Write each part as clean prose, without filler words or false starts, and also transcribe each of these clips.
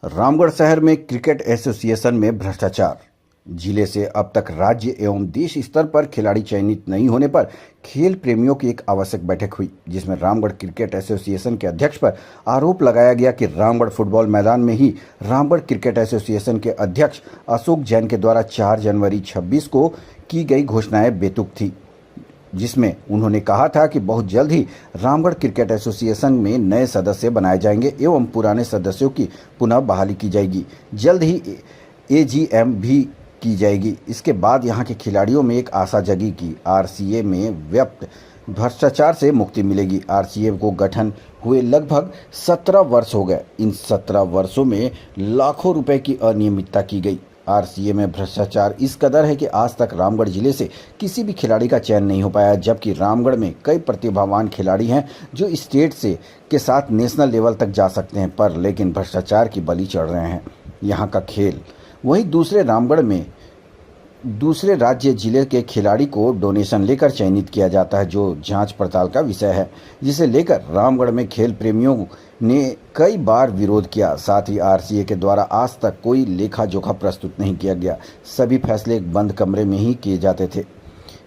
रामगढ़ शहर में cricket association में भ्रष्टाचार। जिले से अब तक राज्य एवं देश स्तर पर खिलाड़ी चयनित नहीं होने पर खेल प्रेमियों की एक आवश्यक बैठक हुई, जिसमें रामगढ़ क्रिकेट एसोसिएशन के अध्यक्ष पर आरोप लगाया गया कि रामगढ़ फुटबॉल मैदान में ही रामगढ़ क्रिकेट एसोसिएशन के अध्यक्ष अशोक जैन के द्वारा 4 जनवरी 26 को की गई घोषणाएं बेतुक थी, जिसमें उन्होंने कहा था कि बहुत जल्द ही रामगढ़ क्रिकेट एसोसिएशन में नए सदस्य बनाए जाएंगे एवं पुराने सदस्यों की पुनः बहाली की जाएगी। जल्द ही एजीएम भी की जाएगी। इसके बाद यहां के खिलाड़ियों में एक आशा जगी कि आरसीए में व्याप्त भ्रष्टाचार से मुक्ति मिलेगी। आरसीए को गठन हुए लगभग 17 वर्ष हो गए। इन 17 वर्षों में लाखों रुपए की अनियमितता की गई। आरसीए में भ्रष्टाचार इस कदर है कि आज तक रामगढ़ जिले से किसी भी खिलाड़ी का चयन नहीं हो पाया, जबकि रामगढ़ में कई प्रतिभावान खिलाड़ी हैं जो स्टेट से के साथ नेशनल लेवल तक जा सकते हैं, पर लेकिन भ्रष्टाचार की बलि चढ़ रहे हैं यहाँ का खेल। वहीं दूसरे राज्य जिले के खिलाड़ी को डोनेशन लेकर चयनित किया जाता है, जो जांच पड़ताल का विषय है, जिसे लेकर रामगढ़ में खेल प्रेमियों ने कई बार विरोध किया। साथ ही आरसीए के द्वारा आज तक कोई लेखा जोखा प्रस्तुत नहीं किया गया। सभी फैसले एक बंद कमरे में ही किए जाते थे।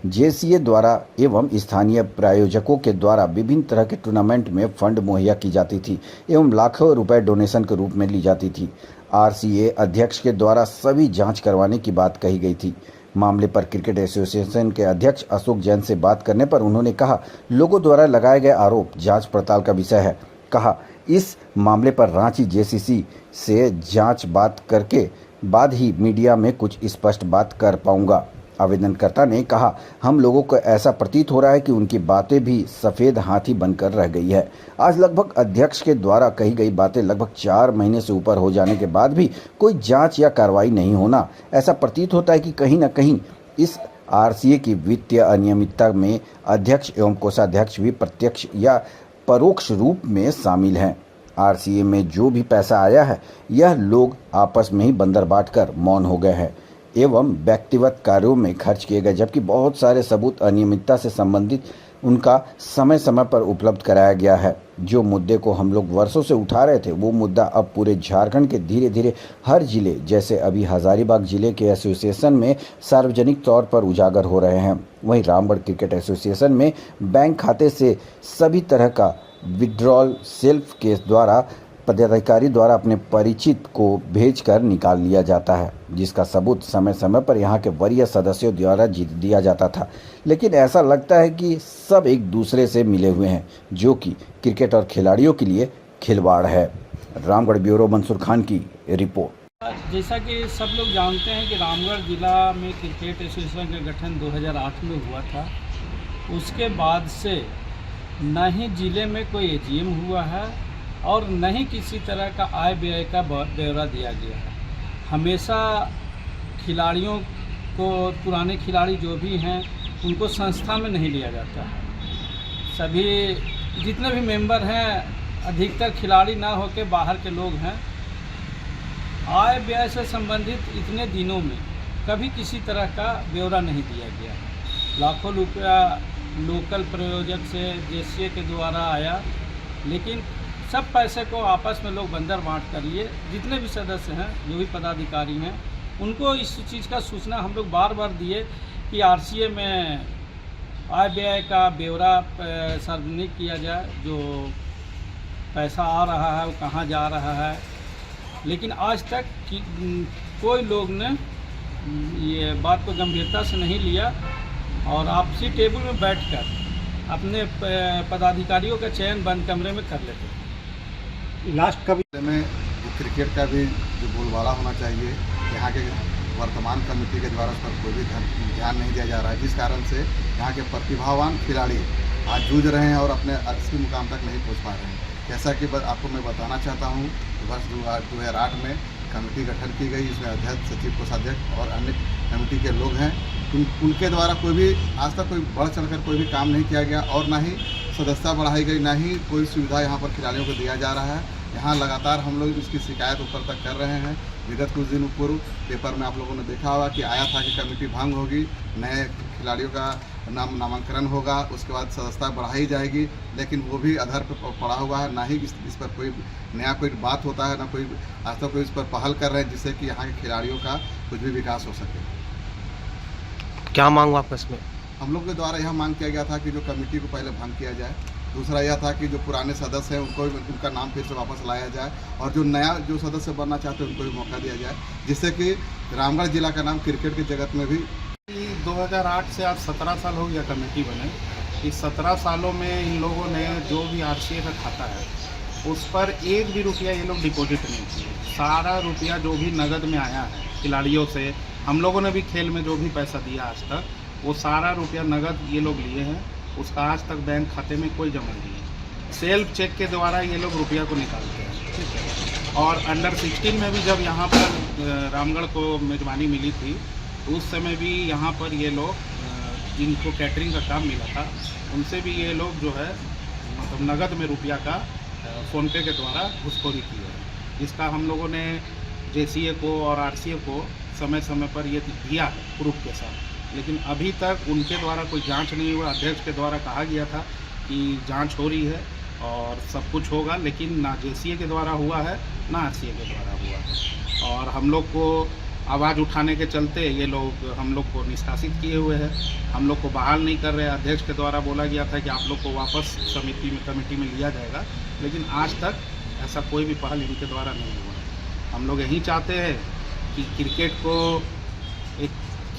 जेसीए द्वारा एवं स्थानीय प्रायोजकों के द्वारा विभिन्न तरह के टूर्नामेंट में फंड मुहैया की जाती थी एवं लाखों रुपए डोनेशन के रूप में ली जाती थी। आरसीए अध्यक्ष के द्वारा सभी जांच करवाने की बात कही गई थी। मामले पर क्रिकेट एसोसिएशन के अध्यक्ष अशोक जैन से बात करने पर उन्होंने कहा, लोगों द्वारा लगाए गए आरोप जांच पड़ताल का विषय है। कहा, इस मामले पर रांची जेसीसी से जांच बात करके बाद ही मीडिया में कुछ स्पष्ट बात कर पाऊंगा। आवेदनकर्ता ने कहा, हम लोगों को ऐसा प्रतीत हो रहा है कि उनकी बातें भी सफ़ेद हाथी बनकर रह गई है। आज लगभग अध्यक्ष के द्वारा कही गई बातें लगभग 4 महीने से ऊपर हो जाने के बाद भी कोई जांच या कार्रवाई नहीं होना, ऐसा प्रतीत होता है कि कहीं न कहीं इस आरसीए की वित्तीय अनियमितता में अध्यक्ष एवं कोषाध्यक्ष भी प्रत्यक्ष या परोक्ष रूप में शामिल हैं। आरसीए में जो भी पैसा आया है, यह लोग आपस में ही बंदर बांटकर मौन हो गए हैं एवं व्यक्तिगत कार्यों में खर्च किए गए, जबकि बहुत सारे सबूत अनियमितता से संबंधित उनका समय समय पर उपलब्ध कराया गया है। जो मुद्दे को हम लोग वर्षों से उठा रहे थे, वो मुद्दा अब पूरे झारखंड के धीरे धीरे हर जिले, जैसे अभी हजारीबाग जिले के एसोसिएशन में सार्वजनिक तौर पर उजागर हो रहे हैं। वहीं रामगढ़ क्रिकेट एसोसिएशन में बैंक खाते से सभी तरह का विड्रॉल सेल्फ केस द्वारा पदाधिकारी द्वारा अपने परिचित को भेजकर निकाल लिया जाता है, जिसका सबूत समय समय पर यहाँ के वरीय सदस्यों द्वारा दिया जाता था। लेकिन ऐसा लगता है कि सब एक दूसरे से मिले हुए हैं, जो कि क्रिकेट और खिलाड़ियों के लिए खिलवाड़ है। रामगढ़ ब्यूरो मंसूर खान की रिपोर्ट। जैसा कि सब लोग जानते हैं कि रामगढ़ जिला में क्रिकेट एसोसिएशन का गठन 2008 में हुआ था। उसके बाद से न ही जिले में कोई एजीएम हुआ है और न ही किसी तरह का आय व्यय का ब्यौरा दिया गया है। हमेशा खिलाड़ियों को, पुराने खिलाड़ी जो भी हैं, उनको संस्था में नहीं लिया जाता है। सभी जितने भी मेंबर हैं, अधिकतर खिलाड़ी ना होकर बाहर के लोग हैं। आय व्यय से संबंधित इतने दिनों में कभी किसी तरह का ब्यौरा नहीं दिया गया। लाखों रुपया लोकल प्रायोजक से जेसीए के द्वारा आया, लेकिन सब पैसे को आपस में लोग बंदर बांट कर लिए। जितने भी सदस्य हैं, जो भी पदाधिकारी हैं, उनको इस चीज़ का सूचना हम लोग बार बार दिए कि आरसीए में आय व्यय का ब्यौरा सार्वजनिक किया जाए, जो पैसा आ रहा है वो कहाँ जा रहा है। लेकिन आज तक कोई लोग ने ये बात को गंभीरता से नहीं लिया और आपसी टेबल में बैठकर अपने पदाधिकारियों का चयन बंद कमरे में कर लेते। लास्ट कभी में क्रिकेट का भी जो बोलबाला होना चाहिए, यहाँ के वर्तमान कमेटी के द्वारा उस पर कोई भी ध्यान नहीं दिया जा रहा है, जिस कारण से यहाँ के प्रतिभावान खिलाड़ी आज जूझ रहे हैं और अपने असली मुकाम तक नहीं पहुँच पा रहे हैं। जैसा कि आपको मैं बताना चाहता हूँ, वर्ष 2008 में कमेटी गठन की गई, इसमें अध्यक्ष, सचिव, कोषाध्यक्ष और अन्य कमेटी के लोग हैं। उनके द्वारा कोई भी आज तक कोई बढ़ चढ़कर कोई भी काम नहीं किया गया और ना ही सदस्यता बढ़ाई गई, ना ही कोई सुविधा यहाँ पर खिलाड़ियों को दिया जा रहा है। यहाँ लगातार हम लोग इसकी शिकायत ऊपर तक कर रहे हैं। विगत कुछ दिन पूर्व पेपर में आप लोगों ने देखा होगा कि आया था कि कमेटी भंग होगी, नए खिलाड़ियों का नामांकन होगा, उसके बाद सदस्यता बढ़ाई जाएगी, लेकिन वो भी अधर पर पड़ा हुआ है। ना ही इस पर कोई नया कोई बात होता है, ना कोई आज तक कोई इस पर पहल कर रहे हैं जिससे कि यहाँ के खिलाड़ियों का कुछ भी विकास हो सके। क्या मांग आपका इसमें? हम लोग के द्वारा यह मांग किया गया था कि जो कमेटी को पहले भंग किया जाए, दूसरा यह था कि जो पुराने सदस्य हैं उनको उनका नाम फिर से वापस लाया जाए, और जो नया जो सदस्य बनना चाहते हैं उनको भी मौका दिया जाए, जिससे कि रामगढ़ जिला का नाम क्रिकेट की जगत में भी 2008 से आज 17 साल हो गया कमेटी बने। इस 17 सालों में इन लोगों ने जो भी आरसीए का खाता है उस पर एक भी रुपया ये लोग डिपॉजिट नहीं किए। सारा रुपया जो भी नगद में आया है खिलाड़ियों से, हम लोगों ने भी खेल में जो भी पैसा दिया आज तक, वो सारा रुपया नगद ये लोग लिए हैं। उसका आज तक बैंक खाते में कोई जमा नहीं है। सेल्फ चेक के द्वारा ये लोग रुपया को निकालते हैं, ठीक है। और अंडर 16 में भी जब यहाँ पर रामगढ़ को मेज़बानी मिली थी तो उस समय भी यहाँ पर ये लोग जिनको कैटरिंग का काम मिला था उनसे भी ये लोग जो है मतलब नगद में रुपया का फ़ोनपे के द्वारा घुसखोरी की है, जिसका हम लोगों ने जेसीए को और आरसीए को समय समय पर ये दिया है प्रूफ के साथ, लेकिन अभी तक उनके द्वारा कोई जांच नहीं हुआ। अध्यक्ष के द्वारा कहा गया था कि जांच हो रही है और सब कुछ होगा, लेकिन ना जेसीए के द्वारा हुआ है ना आरसीए के द्वारा हुआ है। और हम लोग को आवाज़ उठाने के चलते ये लोग हम लोग को निष्कासित किए हुए हैं, हम लोग को बहाल नहीं कर रहे। अध्यक्ष के द्वारा बोला गया था कि आप लोग को वापस कमेटी में लिया जाएगा, लेकिन आज तक ऐसा कोई भी पहल इनके द्वारा नहीं हुआ। हम लोग यही चाहते हैं कि क्रिकेट को एक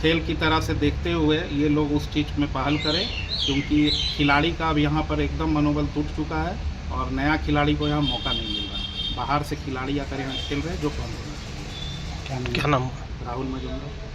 खेल की तरह से देखते हुए ये लोग उस चीज़ में पहल करें, क्योंकि खिलाड़ी का अब यहाँ पर एकदम मनोबल टूट चुका है और नया खिलाड़ी को यहाँ मौका नहीं मिल रहा। बाहर से खिलाड़ी आकर यहाँ खेल रहे हैं जो कम होना चाहिए। क्या नाम? राहुल मजूमदार।